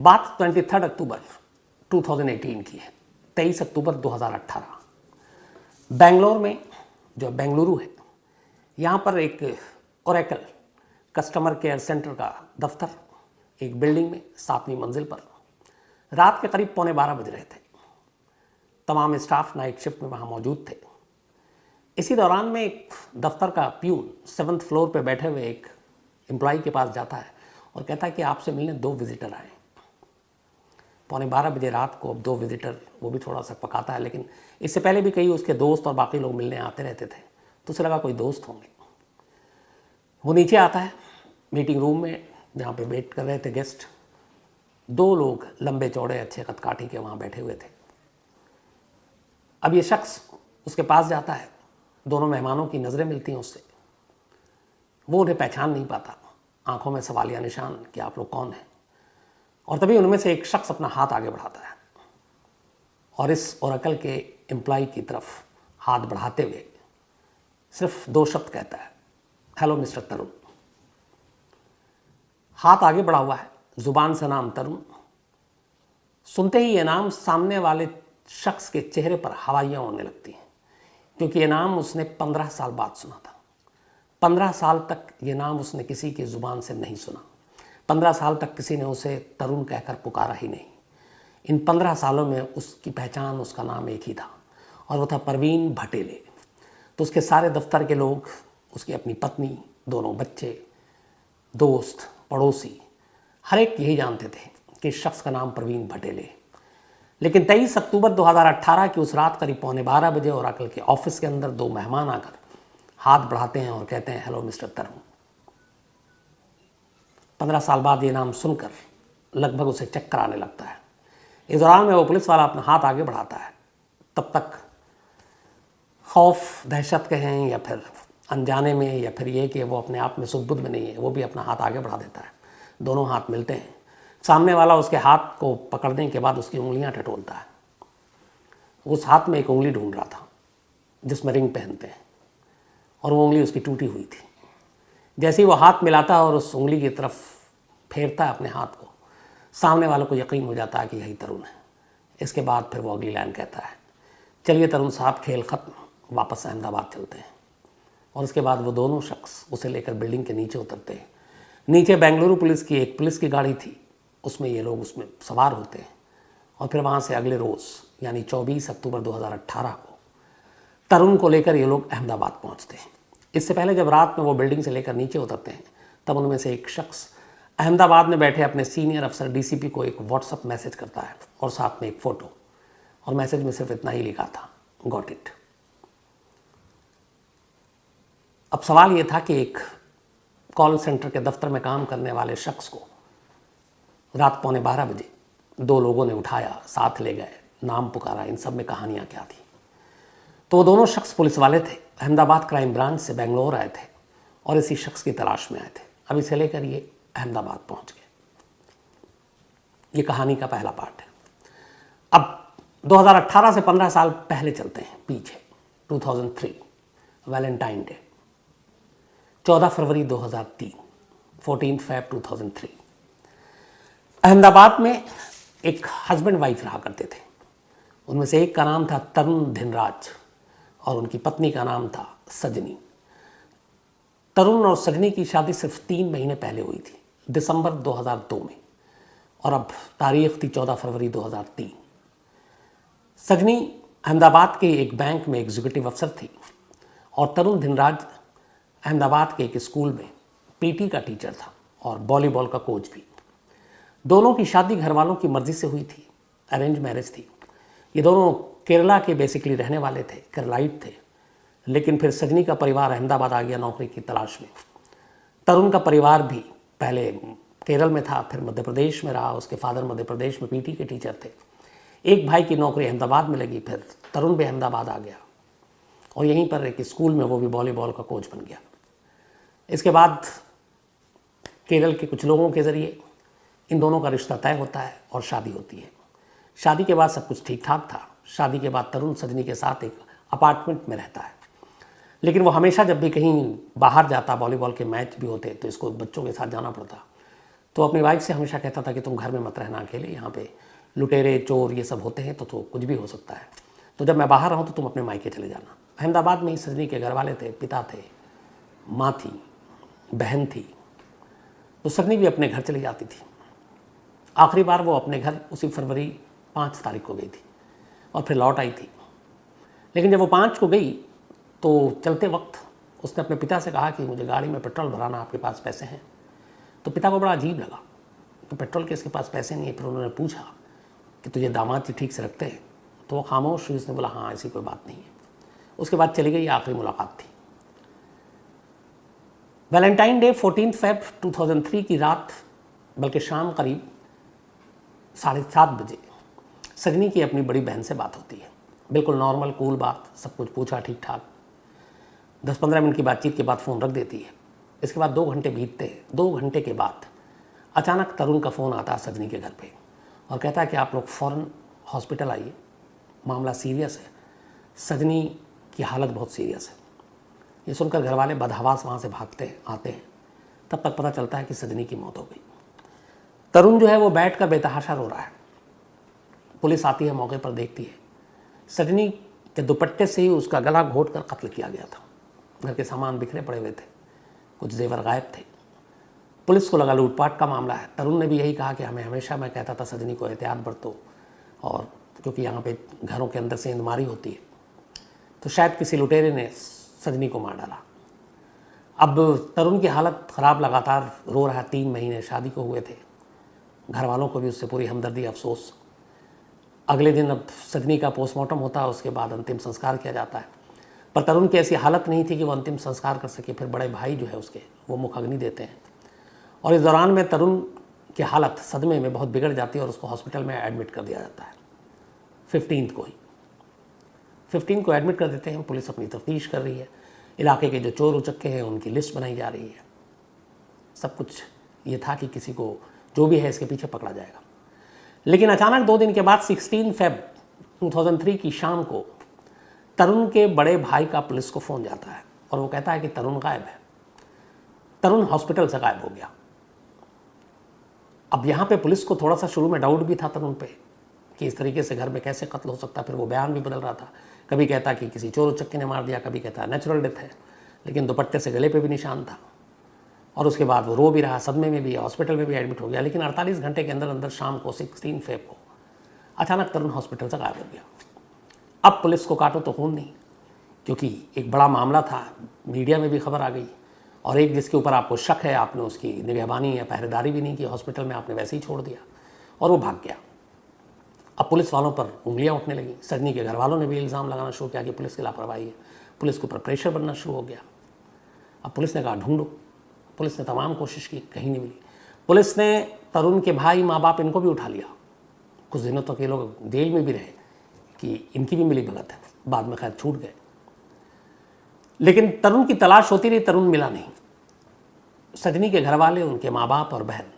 बात 23 अक्टूबर 2018 की है। 23 अक्टूबर 2018 बेंगलोर में, जो बेंगलुरु है, यहाँ पर एक ओरेकल कस्टमर केयर सेंटर का दफ्तर एक बिल्डिंग में 7वीं मंजिल पर रात के करीब 11:15 बज रहे थे। तमाम स्टाफ नाइट शिफ्ट में वहाँ मौजूद थे। इसी दौरान में एक दफ्तर का प्यून 7th फ्लोर पे बैठे हुए एक एम्प्लॉय के पास जाता है और कहता है कि आपसे मिलने 2 विजिटर आए। 11:15 बजे रात को अब 2 विजिटर, वो भी थोड़ा सा पकाता है, लेकिन इससे पहले भी कई उसके दोस्त और बाकी लोग मिलने आते रहते थे, तो उसे लगा कोई दोस्त होंगे। वो नीचे आता है मीटिंग रूम में जहाँ पे वेट कर रहे थे गेस्ट। 2 लोग लंबे चौड़े अच्छे कदकाठी के वहाँ बैठे हुए थे। अब ये शख्स उसके पास जाता है, दोनों मेहमानों की नज़रें मिलती हैं उससे। वो उन्हें पहचान नहीं पाता, आंखों में सवालिया निशान कि आप लोग कौन हैं। और तभी उनमें से एक शख्स अपना हाथ आगे बढ़ाता है और इस ओरेकल के एम्प्लॉय की तरफ हाथ बढ़ाते हुए सिर्फ 2 शब्द कहता है, हेलो मिस्टर तरुण। हाथ आगे बढ़ा हुआ है, जुबान से नाम तरुण। सुनते ही ये नाम सामने वाले शख्स के चेहरे पर हवाइयाँ उड़ने लगती हैं, क्योंकि ये नाम उसने 15 साल बाद सुना था। 15 साल तक ये नाम उसने किसी की ज़ुबान से नहीं सुना। 15 साल तक किसी ने उसे तरुण कहकर पुकारा ही नहीं। इन 15 सालों में उसकी पहचान, उसका नाम एक ही था और वो था परवीन भटेले। तो उसके सारे दफ्तर के लोग, उसकी अपनी पत्नी, दोनों बच्चे, दोस्त, पड़ोसी, हर एक यही जानते थे कि इस शख्स का नाम परवीन भटेले। लेकिन 23 अक्टूबर 2018 की उस रात करीब 11:15 बजे ओरेकल के ऑफिस के अंदर 2 मेहमान आकर हाथ बढ़ाते हैं और कहते हैं, हेलो मिस्टर तरुण। 15 साल बाद ये नाम सुनकर लगभग उसे चक्कर आने लगता है। इस दौरान में वो पुलिस वाला अपना हाथ आगे बढ़ाता है। तब तक खौफ, दहशत कहें या फिर अनजाने में, या फिर ये कि वो अपने आप में सुध-बुध में नहीं है, वो भी अपना हाथ आगे बढ़ा देता है। दोनों हाथ मिलते हैं। सामने वाला उसके हाथ को पकड़ने के बाद उसकी उंगलियां टटोलता है। उस हाथ में एक उंगली ढूंढ रहा था जिसमें रिंग पहनते हैं, और वो उंगली उसकी टूटी हुई थी। जैसे ही वो हाथ मिलाता है और उस उंगली की तरफ फेरता है अपने हाथ को, सामने वालों को यकीन हो जाता है कि यही तरुण है। इसके बाद फिर वो अगली लाइन कहता है, चलिए तरुण साहब, खेल ख़त्म, वापस अहमदाबाद चलते हैं। और उसके बाद वो दोनों शख्स उसे लेकर बिल्डिंग के नीचे उतरते हैं। नीचे बेंगलुरु पुलिस की एक पुलिस की गाड़ी थी, उसमें ये लोग उसमें सवार होते हैं और फिर वहाँ से अगले रोज़ यानी 24 अक्टूबर 2018 को तरुण को लेकर ये लोग अहमदाबाद पहुँचते हैं। इससे पहले जब रात में वो बिल्डिंग से लेकर नीचे उतरते हैं, तब उनमें से एक शख्स अहमदाबाद में बैठे अपने सीनियर अफसर डीसीपी को एक व्हाट्सअप मैसेज करता है और साथ में एक फ़ोटो, और मैसेज में सिर्फ इतना ही लिखा था, गॉट इट। अब सवाल ये था कि एक कॉल सेंटर के दफ्तर में काम करने वाले शख्स को रात 11:15 बजे 2 लोगों ने उठाया, साथ ले गए, नाम पुकारा, इन सब में कहानियाँ क्या थी। तो वो दोनों शख्स पुलिस वाले थे, अहमदाबाद क्राइम ब्रांच से बेंगलोर आए थे और इसी शख्स की तलाश में आए थे। अब इसे लेकर ये अहमदाबाद पहुंच गए। ये कहानी का पहला पार्ट है। अब 2018 से 15 साल पहले चलते हैं पीछे, 2003, वैलेंटाइन डे, 14 फरवरी 2003, 14 फ़रवरी 2003। अहमदाबाद में एक हस्बैंड वाइफ रहा करते थे। उनमें से एक का नाम था तरुण धिनराज और उनकी पत्नी का नाम था सजनी। तरुण और सजनी की शादी सिर्फ 3 महीने पहले हुई थी, दिसंबर 2002 में, और अब तारीख थी 14 फरवरी 2003। सजनी अहमदाबाद के एक बैंक में एग्जीक्यूटिव अफसर थी और तरुण धिनराज अहमदाबाद के एक स्कूल में पीटी का टीचर था और वॉलीबॉल का कोच भी। दोनों की शादी घर वालों की मर्ज़ी से हुई थी, अरेंज मैरिज थी। ये दोनों केरला के बेसिकली रहने वाले थे, केरलाइट थे, लेकिन फिर सजनी का परिवार अहमदाबाद आ गया नौकरी की तलाश में। तरुण का परिवार भी पहले केरल में था, फिर मध्य प्रदेश में रहा। उसके फादर मध्य प्रदेश में पीटी के टीचर थे। एक भाई की नौकरी अहमदाबाद में लगी, फिर तरुण भी अहमदाबाद आ गया और यहीं पर एक स्कूल में वो भी वॉलीबॉल का कोच बन गया। इसके बाद केरल के कुछ लोगों के ज़रिए इन दोनों का रिश्ता तय होता है और शादी होती है। शादी के बाद सब कुछ ठीक ठाक था। शादी के बाद तरुण सजनी के साथ एक अपार्टमेंट में रहता है, लेकिन वो हमेशा जब भी कहीं बाहर जाता, वॉलीबॉल के मैच भी होते तो इसको बच्चों के साथ जाना पड़ता, तो अपनी वाइफ से हमेशा कहता था कि तुम घर में मत रहना अकेले, यहाँ पे लुटेरे चोर ये सब होते हैं तो कुछ भी हो सकता है, तो जब मैं बाहर रहूँ तो तुम अपने मायके चले जाना। अहमदाबाद में ही सजनी के घर वाले थे, पिता थे, माँ थी, बहन थी, तो सजनी भी अपने घर चली जाती थी। आखिरी बार वो अपने घर उसी फरवरी 5 तारीख को गई थी और फिर लौट आई थी। लेकिन जब वो 5 को गई तो चलते वक्त उसने अपने पिता से कहा कि मुझे गाड़ी में पेट्रोल भराना, आपके पास पैसे हैं? तो पिता को बड़ा अजीब लगा कि पेट्रोल के इसके पास पैसे नहीं है। फिर उन्होंने पूछा कि तुझे दामाद जी ठीक से रखते हैं? तो वो खामोश हुई, उसने बोला हाँ ऐसी कोई बात नहीं है। उसके बाद चली गई, आखिरी मुलाकात थी। वैलेंटाइन डे 14 फेब 2003 की रात, बल्कि शाम करीब 7:30 बजे सजनी की अपनी बड़ी बहन से बात होती है। बिल्कुल नॉर्मल कूल बात, सब कुछ पूछा ठीक ठाक। 10-15 मिनट की बातचीत के बाद फ़ोन रख देती है। इसके बाद 2 घंटे बीतते हैं। 2 घंटे के बाद अचानक तरुण का फ़ोन आता है सजनी के घर पे और कहता है कि आप लोग फ़ौरन हॉस्पिटल आइए, मामला सीरियस है, सजनी की हालत बहुत सीरियस है। ये सुनकर घर वाले बदहवास वहाँ से भागते आते हैं। तब तक पता चलता है कि सजनी की मौत हो गई। तरुण जो है वो बैठ कर बेतहाशा रो रहा है। पुलिस आती है, मौके पर देखती है, सजनी के दुपट्टे से ही उसका गला घोट कर कत्ल किया गया था। घर के सामान बिखरे पड़े हुए थे, कुछ जेवर गायब थे। पुलिस को लगा लूटपाट का मामला है। तरुण ने भी यही कहा कि हमें हमेशा, मैं कहता था सजनी को एहतियात बरतो, और क्योंकि यहाँ पे घरों के अंदर सेंधमारी होती है, तो शायद किसी लुटेरे ने सजनी को मार डाला। अब तरुण की हालत ख़राब, लगातार रो रहा है। 3 महीने शादी को हुए थे। घर वालों को भी उससे पूरी हमदर्दी, अफसोस। अगले दिन अब सजनी का पोस्टमार्टम होता है, उसके बाद अंतिम संस्कार किया जाता है। पर तरुण की ऐसी हालत नहीं थी कि वो अंतिम संस्कार कर सके। फिर बड़े भाई जो है उसके, वो मुख अग्नि देते हैं, और इस दौरान में तरुण की हालत सदमे में बहुत बिगड़ जाती है और उसको हॉस्पिटल में एडमिट कर दिया जाता है। 15 को एडमिट कर देते हैं। पुलिस अपनी तफ्तीश कर रही है। इलाके के जो चोर उचक्के हैं उनकी लिस्ट बनाई जा रही है। सब कुछ ये था कि किसी को जो भी है इसके पीछे पकड़ा जाएगा। लेकिन अचानक 2 दिन के बाद 16 फेब 2003 की शाम को तरुण के बड़े भाई का पुलिस को फ़ोन जाता है और वो कहता है कि तरुण गायब है। तरुण हॉस्पिटल से गायब हो गया। अब यहाँ पे पुलिस को थोड़ा सा शुरू में डाउट भी था तरुण पे कि इस तरीके से घर में कैसे कत्ल हो सकता है। फिर वो बयान भी बदल रहा था, कभी कहता कि किसी चोर उचक्के ने मार दिया, कभी कहता नेचुरल डेथ है, लेकिन दुपट्टे से गले पे भी निशान था। और उसके बाद वो रो भी रहा, सदमे में भी, हॉस्पिटल में भी एडमिट हो गया। लेकिन 48 घंटे के अंदर अंदर शाम को 16 फेब को अचानक तरुण हॉस्पिटल से गायब हो गया। अब पुलिस को काटो तो खून नहीं, क्योंकि एक बड़ा मामला था, मीडिया में भी खबर आ गई, और एक जिसके ऊपर आपको शक है, आपने उसकी निगहबानी या पहरेदारी भी नहीं की, हॉस्पिटल में आपने वैसे ही छोड़ दिया और वो भाग गया। अब पुलिस वालों पर उंगलियां उठने लगी। सजनी के घर वालों ने भी इल्ज़ाम लगाना शुरू किया कि पुलिस की लापरवाही है। पुलिस के ऊपर प्रेशर बनना शुरू हो गया। अब पुलिस ने कहा ढूंढो। पुलिस ने तमाम कोशिश की, कहीं नहीं मिली। पुलिस ने तरुण के भाई, माँ बाप, इनको भी उठा लिया। कुछ दिनों तक ये लोग जेल में भी रहे कि इनकी भी मिली भगत है। बाद में खैर छूट गए। लेकिन तरुण की तलाश होती रही, तरुण मिला नहीं। सजनी के घर वाले, उनके माँ बाप और बहन,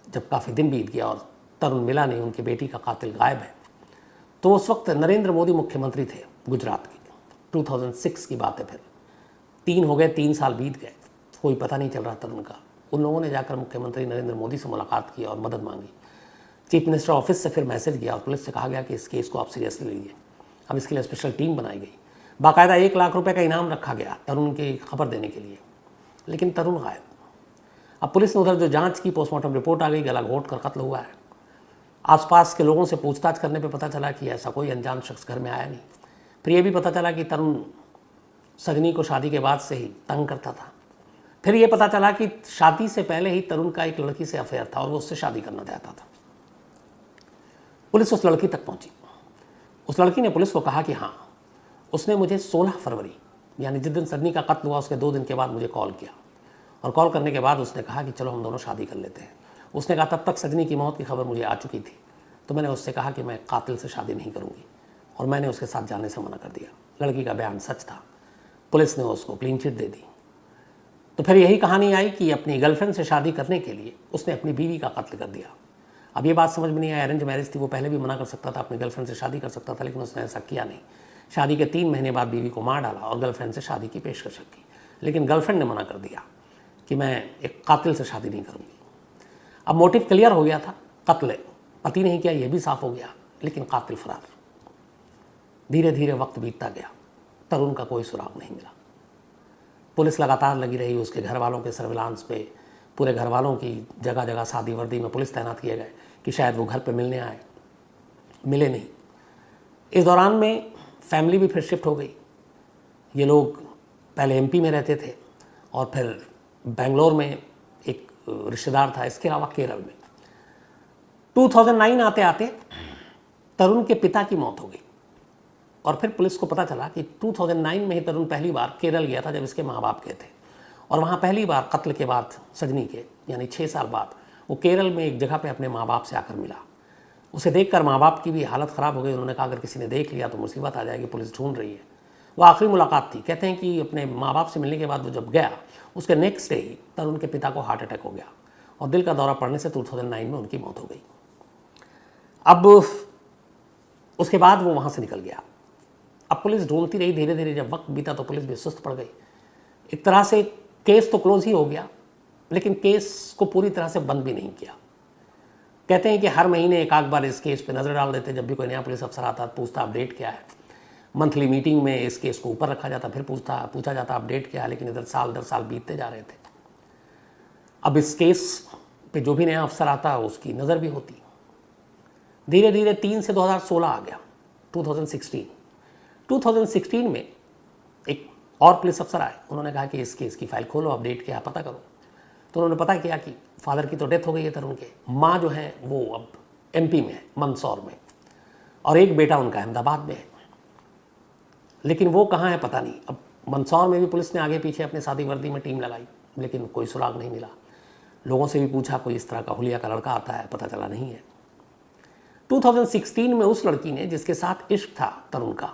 जब काफ़ी दिन बीत गया और तरुण मिला नहीं, उनकी बेटी का कातिल गायब है, तो उस वक्त नरेंद्र मोदी मुख्यमंत्री थे गुजरात की। 2006 की बात है। फिर 3 हो गए, 3 साल बीत गए, कोई पता नहीं चल रहा तरुण का। उन लोगों ने जाकर मुख्यमंत्री नरेंद्र मोदी से मुलाकात की और मदद मांगी। चीफ मिनिस्टर ऑफिस से फिर मैसेज गया और पुलिस से कहा गया कि इस केस को आप सीरियसली लीजिए। अब इसके लिए स्पेशल टीम बनाई गई। बाकायदा 1 लाख रुपए का इनाम रखा गया तरुण की खबर देने के लिए। लेकिन तरुण गायब। अब पुलिस ने उधर जो जांच की, पोस्टमार्टम रिपोर्ट आ गई, गला घोट कर कत्ल हुआ है। आसपास के लोगों से पूछताछ करने पे पता चला कि ऐसा कोई अनजान शख्स घर में आया नहीं। फिर ये भी पता चला कि तरुण सजनी को शादी के बाद से ही तंग करता था। फिर ये पता चला कि शादी से पहले ही तरुण का एक लड़की से अफेयर था और वो उससे शादी करना चाहता था। पुलिस उस लड़की तक पहुंची। उस लड़की ने पुलिस को कहा कि हाँ, उसने मुझे 16 फरवरी, यानी जिस दिन सजनी का कत्ल हुआ उसके 2 दिन के बाद मुझे कॉल किया, और कॉल करने के बाद उसने कहा कि चलो हम दोनों शादी कर लेते हैं। उसने कहा तब तक सजनी की मौत की खबर मुझे आ चुकी थी, तो मैंने उससे कहा कि मैं कातिल से शादी नहीं करूँगी, और मैंने उसके साथ जाने से मना कर दिया। लड़की का बयान सच था। पुलिस ने उसको क्लीन चिट दे दी। तो फिर यही कहानी आई कि अपनी गर्लफ्रेंड से शादी करने के लिए उसने अपनी बीवी का कत्ल कर दिया। अब ये बात समझ में नहीं आई, अरेंज मैरिज थी, वो पहले भी मना कर सकता था, अपनी गर्लफ्रेंड से शादी कर सकता था, लेकिन उसने ऐसा किया नहीं। शादी के 3 महीने बाद बीवी को मार डाला और गर्लफ्रेंड से शादी की पेशकश की। लेकिन गर्लफ्रेंड ने मना कर दिया कि मैं एक कातिल से शादी नहीं करूँगी। अब मोटिव क्लियर हो गया था, कत्ल पति नहीं किया, यह भी साफ हो गया, लेकिन कातिल फरार। धीरे धीरे वक्त बीतता गया, तरुण का कोई सुराग नहीं मिला। पुलिस लगातार लगी रही उसके घर वालों के सर्विलांस पे, पूरे घर वालों की जगह जगह सादी वर्दी में पुलिस तैनात किए गए कि शायद वो घर पे मिलने आए, मिले नहीं। इस दौरान में फैमिली भी फिर शिफ्ट हो गई। ये लोग पहले एमपी में रहते थे और फिर बेंगलोर में एक रिश्तेदार था, इसके अलावा केरल में। 2009 आते आते तरुण के पिता की मौत हो गई और फिर पुलिस को पता चला कि 2009 में ही तरुण पहली बार केरल गया था, जब इसके माँ बाप गए थे। और वहाँ पहली बार कत्ल के बाद सजनी के, यानी 6 साल बाद, वो केरल में एक जगह पे अपने माँ बाप से आकर मिला। उसे देखकर माँ बाप की भी हालत ख़राब हो गई। उन्होंने कहा अगर किसी ने देख लिया तो मुसीबत आ जाएगी, पुलिस ढूंढ रही है। वो आखिरी मुलाकात थी। कहते हैं कि अपने माँ बाप से मिलने के बाद वो जब गया, उसके नेक्स्ट डे ही तरुण के पिता को हार्ट अटैक हो गया और दिल का दौरा पड़ने से 2009 में उनकी मौत हो गई। अब उसके बाद वो वहाँ से निकल गया। अब पुलिस ढूंढती रही, धीरे धीरे जब वक्त बीता तो पुलिस भी सुस्त पड़ गई। एक तरह से केस तो क्लोज ही हो गया, लेकिन केस को पूरी तरह से बंद भी नहीं किया। कहते हैं कि हर महीने एक आध बार इस केस पे नज़र डाल देते। जब भी कोई नया पुलिस अफसर आता पूछता अपडेट क्या है। मंथली मीटिंग में इस केस को ऊपर रखा जाता, फिर पूछा जाता अपडेट क्या है। लेकिन इधर साल दर साल बीतते जा रहे थे। अब इस केस पे जो भी नया अफसर आता उसकी नज़र भी होती। धीरे धीरे 3 से 2016 आ गया, 2016 में एक और पुलिस अफसर आए। उन्होंने कहा कि इस केस की फाइल खोलो, अपडेट क्या पता करो। तो उन्होंने पता किया कि फादर की तो डेथ हो गई है तरुण के, माँ जो है वो अब एमपी में है, मंदसौर में, और एक बेटा उनका अहमदाबाद में है। लेकिन वो कहाँ है पता नहीं। अब मंदसौर में भी पुलिस ने आगे पीछे अपने सादी वर्दी में टीम लगाई, लेकिन कोई सुराग नहीं मिला। लोगों से भी पूछा, कोई इस तरह का हुलिया का लड़का आता है, पता चला नहीं है। 2016 में उस लड़की ने जिसके साथ इश्क था तरुण का,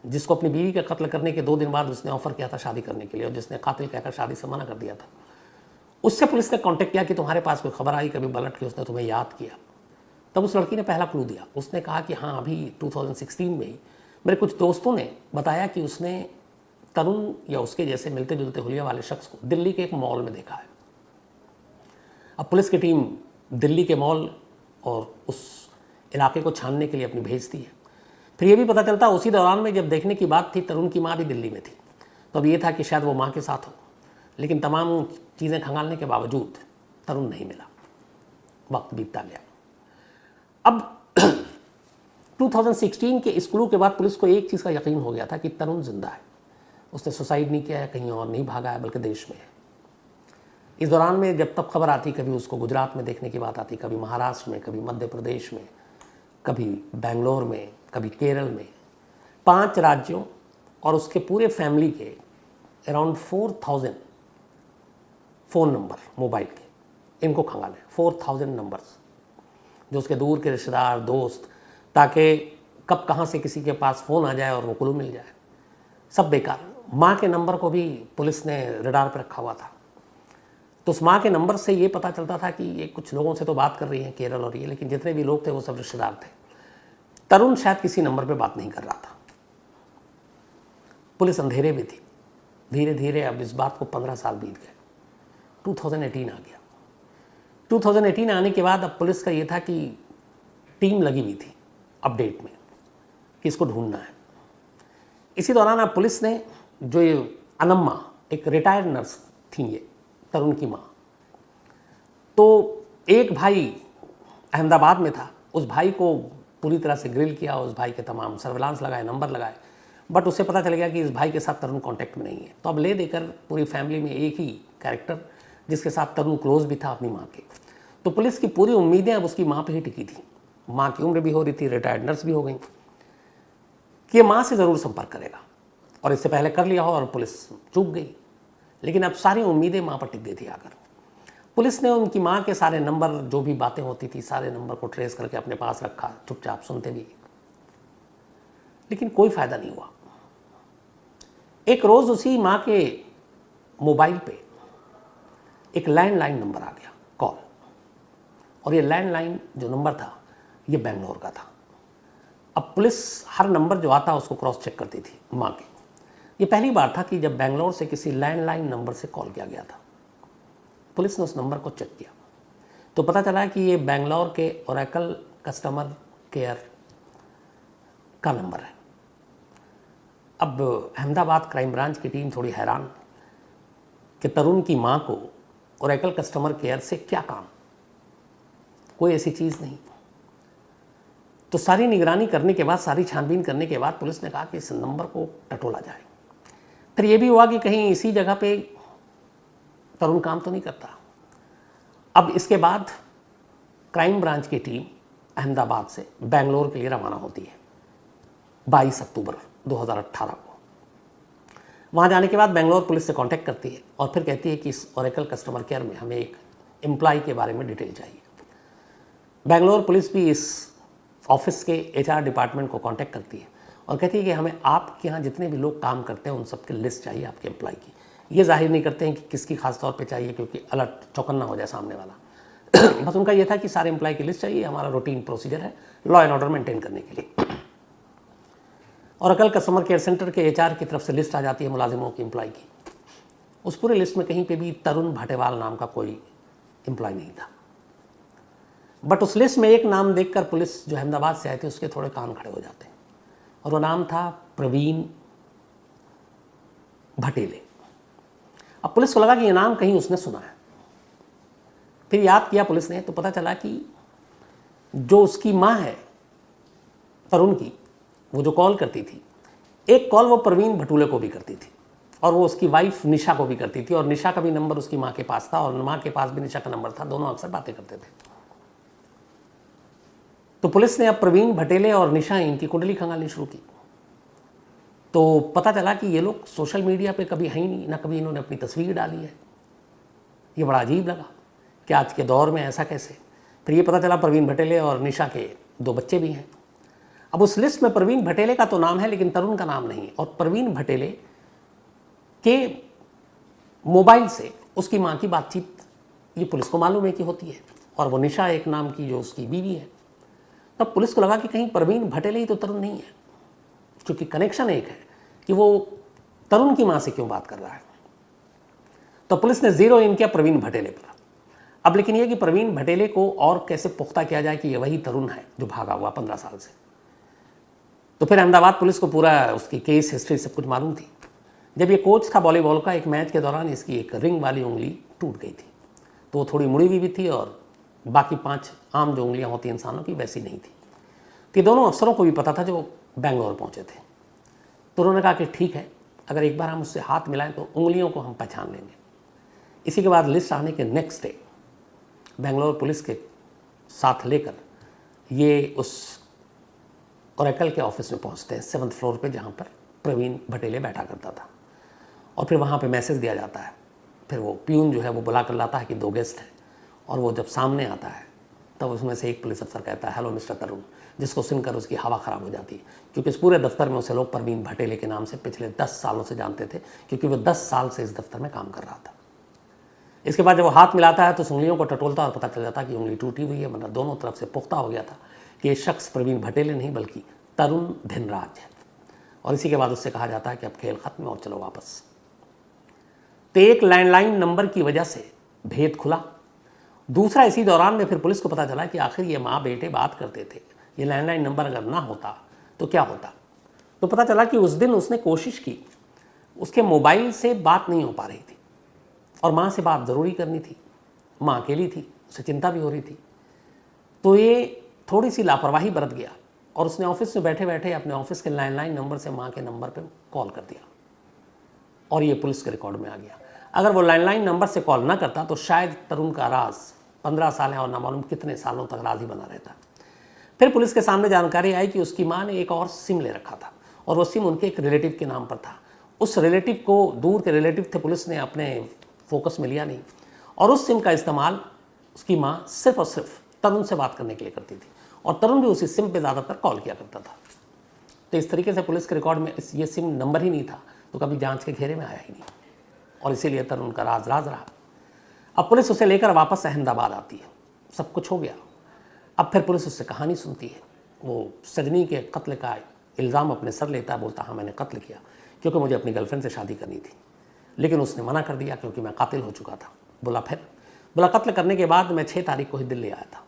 जिसको अपनी बीवी का कत्ल करने के 2 दिन बाद उसने ऑफर किया था शादी करने के लिए, और जिसने कातिल कहकर शादी से मना कर दिया था, उससे पुलिस ने कांटेक्ट किया कि तुम्हारे पास कोई खबर आई कभी पलट के उसने तुम्हें याद किया। तब उस लड़की ने पहला क्लू दिया। उसने कहा कि हाँ, अभी 2016 में ही मेरे कुछ दोस्तों ने बताया कि उसने तरुण या उसके जैसे मिलते जुलते हुलिया वाले शख्स को दिल्ली के एक मॉल में देखा है। अब पुलिस की टीम दिल्ली के मॉल और उस इलाके को छानने के लिए अपनी भेजती है। फिर ये भी पता चलता उसी दौरान में जब देखने की बात थी, तरुण की माँ भी दिल्ली में थी। तो अब ये था कि शायद वो माँ के साथ हो, लेकिन तमाम चीज़ें खंगालने के बावजूद तरुण नहीं मिला। वक्त बीतता गया। अब 2016 के इस क्लू के बाद पुलिस को एक चीज़ का यकीन हो गया था कि तरुण जिंदा है। उसने सुसाइड नहीं किया है, कहीं और नहीं भागा है, बल्कि देश में है। इस दौरान में जब तब खबर आती, कभी उसको गुजरात में देखने की बात आती, कभी महाराष्ट्र में, कभी मध्य प्रदेश में, कभी बेंगलोर में, कभी केरल में। 5 राज्यों और उसके पूरे फैमिली के अराउंड 4000 फ़ोन नंबर मोबाइल के, इनको खंगाले 4000 नंबर्स, जो उसके दूर के रिश्तेदार, दोस्त, ताकि कब कहाँ से किसी के पास फ़ोन आ जाए और वो क्लू मिल जाए। सब बेकार। माँ के नंबर को भी पुलिस ने रडार पर रखा हुआ था। तो उस माँ के नंबर से ये पता चलता था कि ये कुछ लोगों से तो बात कर रही है केरल और ये, लेकिन जितने भी लोग थे वो सब रिश्तेदार थे। तरुण शायद किसी नंबर पे बात नहीं कर रहा था। पुलिस अंधेरे में थी। धीरे धीरे अब इस बात को 15 साल बीत गए। 2018 आ गया। 2018 आने के बाद अब पुलिस का ये था कि टीम लगी हुई थी अपडेट में कि इसको ढूंढना है। इसी दौरान अब पुलिस ने, जो ये अनम्मा एक रिटायर्ड नर्स थी, ये तरुण की माँ, तो एक भाई अहमदाबाद में था, उस भाई को पूरी तरह से ग्रिल किया, उस भाई के तमाम सर्विलांस लगाए, नंबर लगाए, बट उसे पता चल गया कि इस भाई के साथ तरुण कांटेक्ट में नहीं है। तो अब ले देकर पूरी फैमिली में एक ही कैरेक्टर, जिसके साथ तरुण क्लोज भी था अपनी माँ के। तो पुलिस की पूरी उम्मीदें अब उसकी माँ पे ही टिकी थी। माँ की उम्र भी हो रही थी, रिटायर्ड नर्स भी हो गई, कि ये माँ से ज़रूर संपर्क करेगा, और इससे पहले कर लिया हो और पुलिस चूक गई। लेकिन अब सारी उम्मीदें माँ पर टिक गई थी आकर। पुलिस ने उनकी माँ के सारे नंबर, जो भी बातें होती थी, सारे नंबर को ट्रेस करके अपने पास रखा, चुपचाप सुनते भी, लेकिन कोई फ़ायदा नहीं हुआ। एक रोज़ उसी माँ के मोबाइल पे एक लैंडलाइन नंबर आ गया, कॉल, और ये लैंडलाइन जो नंबर था ये बेंगलोर का था। अब पुलिस हर नंबर जो आता उसको क्रॉस चेक करती थी माँ के। ये पहली बार था कि जब बेंगलोर से किसी लैंडलाइन नंबर से कॉल किया गया था। पुलिस ने उस नंबर को चेक किया। तो पता चला कि ये बेंगलोर के ओरेकल कस्टमर केयर का नंबर है। अब अहमदाबाद क्राइम ब्रांच की टीम थोड़ी हैरान कि तरुण की मां को ओरेकल कस्टमर केयर से क्या काम, कोई ऐसी चीज़ नहीं। तो सारी निगरानी करने के बाद, सारी छानबीन करने के बाद पुलिस ने कहा कि इस नंबर को टटोला जाए। फिर ये भी हुआ कि कहीं इसी जगह पे तरुण काम तो नहीं करता। अब इसके बाद क्राइम ब्रांच की टीम अहमदाबाद से बेंगलोर के लिए रवाना होती है 22 अक्टूबर 2018 को। वहाँ जाने के बाद बेंगलोर पुलिस से कांटेक्ट करती है और फिर कहती है कि इस ओरेकल कस्टमर केयर में हमें एक एम्प्लॉय के बारे में डिटेल चाहिए। बेंगलोर पुलिस भी इस ऑफिस के HR डिपार्टमेंट को कांटेक्ट करती है और कहती है कि हमें आपके यहाँ जितने भी लोग काम करते हैं उन सबकी लिस्ट चाहिए आपके एम्प्लॉय की। ये जाहिर नहीं करते हैं कि किसकी खास तौर पे चाहिए, क्योंकि अलर्ट चौकन्ना हो जाए सामने वाला। बस उनका ये था कि सारे एम्प्लॉय की लिस्ट चाहिए, हमारा रूटीन प्रोसीजर है लॉ एंड ऑर्डर मेंटेन करने के लिए। ओरेकल कस्टमर केयर सेंटर के HR की तरफ से लिस्ट आ जाती है मुलाजिमों की, एम्प्लॉय की। उस पूरे लिस्ट में कहीं पे भी तरुण भाटेवाल नाम का कोई एम्प्लॉय नहीं था। बट उस लिस्ट में एक नाम देखकर पुलिस जो अहमदाबाद से आए थे उसके थोड़े कान खड़े हो जाते हैं, और वो नाम था प्रवीण भटेले। अब पुलिस को लगा कि ये नाम कहीं उसने सुना है। फिर याद किया पुलिस ने, तो पता चला कि जो उसकी माँ है तरुण की, वो जो कॉल करती थी, एक कॉल वो प्रवीण भटूले को भी करती थी और वो उसकी वाइफ निशा को भी करती थी, और निशा का भी नंबर उसकी माँ के पास था और माँ के पास भी निशा का नंबर था। दोनों अक्सर बातें करते थे। तो पुलिस ने अब प्रवीण भटेले और निशा इनकी कुंडली खंगालनी शुरू की। तो पता चला कि ये लोग सोशल मीडिया पे कभी है ही नहीं, ना कभी इन्होंने अपनी तस्वीर डाली है। ये बड़ा अजीब लगा कि आज के दौर में ऐसा कैसे। फिर ये पता चला प्रवीण भटेले और निशा के 2 बच्चे भी हैं। अब उस लिस्ट में प्रवीण भटेले का तो नाम है लेकिन तरुण का नाम नहीं है, और प्रवीण भटेले के मोबाइल से उसकी माँ की बातचीत ये पुलिस को मालूम है कि होती है, और वो निशा एक नाम की जो उसकी बीवी है। तब पुलिस को लगा कि कहीं प्रवीण भटेले ही तो तरुण नहीं है, क्योंकि कनेक्शन एक है कि वो तरुण की माँ से क्यों बात कर रहा है। तो पुलिस ने जीरो इन किया प्रवीण भटेले पर। अब लेकिन ये कि प्रवीण भटेले को और कैसे पुख्ता किया जाए कि ये वही तरुण है जो भागा हुआ 15 साल से। तो फिर अहमदाबाद पुलिस को पूरा उसकी केस हिस्ट्री सब कुछ मालूम थी। जब ये कोच था वॉलीबॉल का, एक मैच के दौरान इसकी एक रिंग वाली उंगली टूट गई थी, तो वो थोड़ी मुड़ी हुई भी थी और बाकी 5 आम जो उंगलियां होती इंसानों की वैसी नहीं थी। तो दोनों अफसरों को भी पता था जो बेंगलोर पहुंचे थे। तो उन्होंने कहा कि ठीक है, अगर एक बार हम उससे हाथ मिलाएं तो उंगलियों को हम पहचान लेंगे। इसी के बाद लिस्ट आने के नेक्स्ट डे बेंगलोर पुलिस के साथ लेकर ये उस ओरेकल के ऑफिस में पहुंचते हैं 7th फ्लोर पे, जहाँ पर प्रवीण भटेले बैठा करता था। और फिर वहाँ पे मैसेज दिया जाता है। फिर वो प्यून जो है वो बुला कर लाता है कि 2 गेस्ट हैं, और वो जब सामने आता है तब उसमें से एक पुलिस अफसर कहता है, हेलो मिस्टर तरुण, जिसको सुनकर उसकी हवा ख़राब हो जाती है, क्योंकि इस पूरे दफ्तर में उसे लोग प्रवीण भटेले के नाम से पिछले 10 सालों से जानते थे, क्योंकि वो 10 साल से इस दफ्तर में काम कर रहा था। इसके बाद जब वो हाथ मिलाता है तो उस उंगलियों को टटोलता और पता चल जाता कि उंगली टूटी हुई है, मतलब दोनों तरफ से पुख्ता हो गया था कि ये शख्स प्रवीण भटेले नहीं बल्कि तरुण धिनराज है। और इसी के बाद उससे कहा जाता है कि अब खेल खत्म है और चलो वापस। तो एक लैंडलाइन नंबर की वजह से भेद खुला। दूसरा, इसी दौरान में फिर पुलिस को पता चला कि आखिर ये माँ बेटे बात करते थे, ये लैंडलाइन नंबर अगर ना होता तो क्या होता। तो पता चला कि उस दिन उसने कोशिश की, उसके मोबाइल से बात नहीं हो पा रही थी और माँ से बात ज़रूरी करनी थी। माँ अकेली थी, उसे चिंता भी हो रही थी। तो ये थोड़ी सी लापरवाही बरत गया और उसने ऑफिस में बैठे बैठे अपने ऑफिस के लैंडलाइन नंबर से माँ के नंबर पर कॉल कर दिया, और ये पुलिस के रिकॉर्ड में आ गया। अगर वो लैंडलाइन नंबर से कॉल ना करता तो शायद तरुण का राज 15 साल है और ना मालूम कितने सालों तक राज ही बना रहता। फिर पुलिस के सामने जानकारी आई कि उसकी माँ ने एक और सिम ले रखा था, और वो सिम उनके एक रिलेटिव के नाम पर था। उस रिलेटिव को, दूर के रिलेटिव थे, पुलिस ने अपने फोकस में लिया नहीं, और उस सिम का इस्तेमाल उसकी माँ सिर्फ और सिर्फ तरुण से बात करने के लिए करती थी, और तरुण भी उसी सिम पे ज़्यादातर कॉल किया करता था। तो इस तरीके से पुलिस के रिकॉर्ड में ये सिम नंबर ही नहीं था, तो कभी जांच के घेरे में आया ही नहीं, और इसीलिए तरुण का राज रहा। अब पुलिस उसे लेकर वापस अहमदाबाद आती है, सब कुछ हो गया। अब फिर पुलिस उससे कहानी सुनती है। वो सजनी के कत्ल का इल्ज़ाम अपने सर लेता है, बोलता हाँ मैंने कत्ल किया क्योंकि मुझे अपनी गर्लफ्रेंड से शादी करनी थी, लेकिन उसने मना कर दिया क्योंकि मैं कातिल हो चुका था। बोला फिर बोला कत्ल करने के बाद मैं 6 तारीख को ही दिल्ली आया था।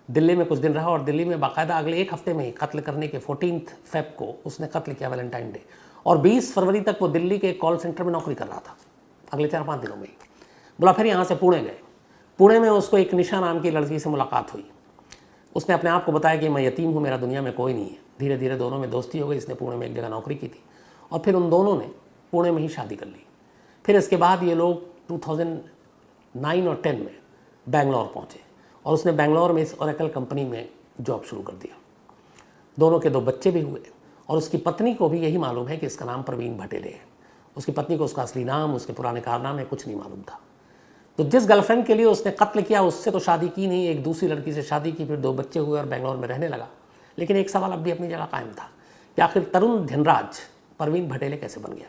दिल्ली में कुछ दिन रहा और दिल्ली में बाकायदा अगले 1 हफ्ते में ही कत्ल करने के 14 फेब को उसने कत्ल किया, वैलेंटाइन डे, और 20 फरवरी तक वो दिल्ली के कॉल सेंटर में नौकरी कर रहा था, अगले 4-5 दिनों में ही। बोला फिर यहाँ से पुणे गए। पुणे में उसको एक निशा नाम की लड़की से मुलाकात हुई। उसने अपने आप को बताया कि मैं यतीम हूँ, मेरा दुनिया में कोई नहीं है। धीरे धीरे दोनों में दोस्ती हो गई। इसने पुणे में एक जगह नौकरी की थी और फिर उन दोनों ने पुणे में ही शादी कर ली। फिर इसके बाद ये लोग 2009 और 10 में बेंगलोर पहुँचे और उसने बेंगलोर में इस ओरेकल कंपनी में जॉब शुरू कर दिया। दोनों के 2 बच्चे भी हुए और उसकी पत्नी को भी यही मालूम है कि इसका नाम प्रवीण भटेले है। उसकी पत्नी को उसका असली नाम, उसके पुराने कारनामे कुछ नहीं मालूम था। तो जिस गर्लफ्रेंड के लिए उसने कत्ल किया उससे तो शादी की नहीं, एक दूसरी लड़की से शादी की, फिर 2 बच्चे हुए और बेंगलोर में रहने लगा। लेकिन एक सवाल अब भी अपनी जगह कायम था कि आखिर तरुण धिनराज प्रवीण भटेले कैसे बन गया,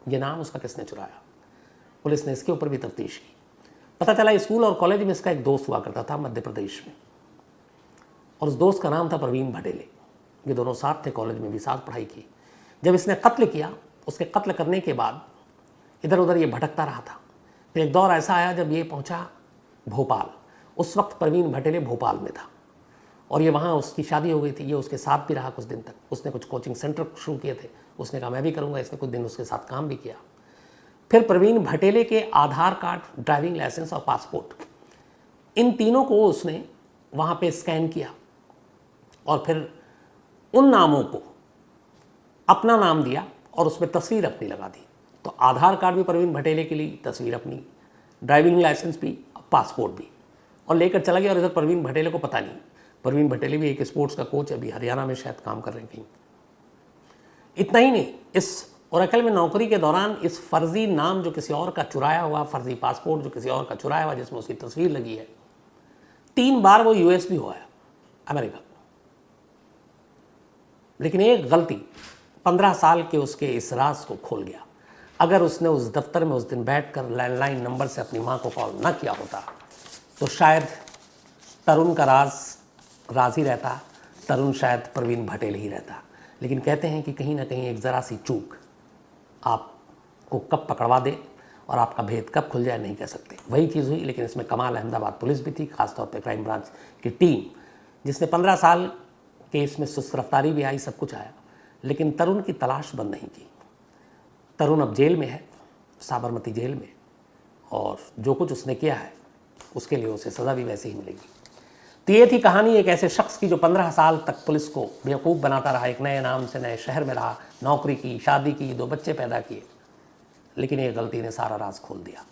ये नाम उसका किसने चुराया। पुलिस ने इसके ऊपर भी तफ्तीश की। पता चला स्कूल और कॉलेज में इसका एक दोस्त हुआ करता था मध्य प्रदेश में, और उस दोस्त का नाम था प्रवीण भटेले। ये दोनों साथ थे, कॉलेज में भी साथ पढ़ाई की। जब इसने कत्ल किया, उसके कत्ल करने के बाद इधर उधर ये भटकता रहा था। फिर एक दौर ऐसा आया जब ये पहुंचा भोपाल। उस वक्त प्रवीण भटेले भोपाल में था और ये वहाँ उसकी शादी हो गई थी। ये उसके साथ भी रहा कुछ दिन तक। उसने कुछ कोचिंग सेंटर शुरू किए थे, उसने कहा मैं भी करूँगा। इसने कुछ दिन उसके साथ काम भी किया। फिर प्रवीण भटेले के आधार कार्ड, ड्राइविंग लाइसेंस और पासपोर्ट, इन तीनों को उसने वहाँ पे स्कैन किया और फिर उन नामों को अपना नाम दिया और उसमें तस्वीर अपनी लगा दी। तो आधार कार्ड भी प्रवीण भटेले के लिए, तस्वीर अपनी, ड्राइविंग लाइसेंस भी, पासपोर्ट भी, और लेकर चला गया। और इधर प्रवीण भटेले को पता नहीं। प्रवीण भटेले भी एक स्पोर्ट्स का कोच, अभी हरियाणा में शायद काम कर रहे हैं कहीं। इतना ही नहीं, इस ओरेकल में नौकरी के दौरान इस फर्जी नाम जो किसी और का चुराया हुआ, फर्जी पासपोर्ट जो किसी और का चुराया हुआ जिसमें उसकी तस्वीर लगी है, 3 बार वो यूएस भी हुआ है, अमेरिका। लेकिन एक गलती 15 साल के उसके इस राज को खोल गया। अगर उसने उस दफ्तर में उस दिन बैठकर लैंडलाइन नंबर से अपनी माँ को कॉल न किया होता तो शायद तरुण का राज ही रहता, तरुण शायद प्रवीण भटेले ही रहता। लेकिन कहते हैं कि कहीं ना कहीं एक ज़रा सी चूक आपको कब पकड़वा दे और आपका भेद कब खुल जाए नहीं कह सकते। वही चीज़ हुई। लेकिन इसमें कमाल अहमदाबाद पुलिस भी थी, खासतौर पे क्राइम ब्रांच की टीम, जिसने 15 साल के इसमें सुस्त रफ्तारी भी आई, सब कुछ आया, लेकिन तरुण की तलाश बंद नहीं की। तरुण अब जेल में है, साबरमती जेल में, और जो कुछ उसने किया है उसके लिए उसे सज़ा भी वैसे ही मिलेगी। तो ये थी कहानी एक ऐसे शख्स की जो 15 साल तक पुलिस को बेवकूफ़ बनाता रहा, एक नए नाम से नए शहर में रहा, नौकरी की, शादी की, 2 बच्चे पैदा किए, लेकिन ये गलती ने सारा राज खोल दिया।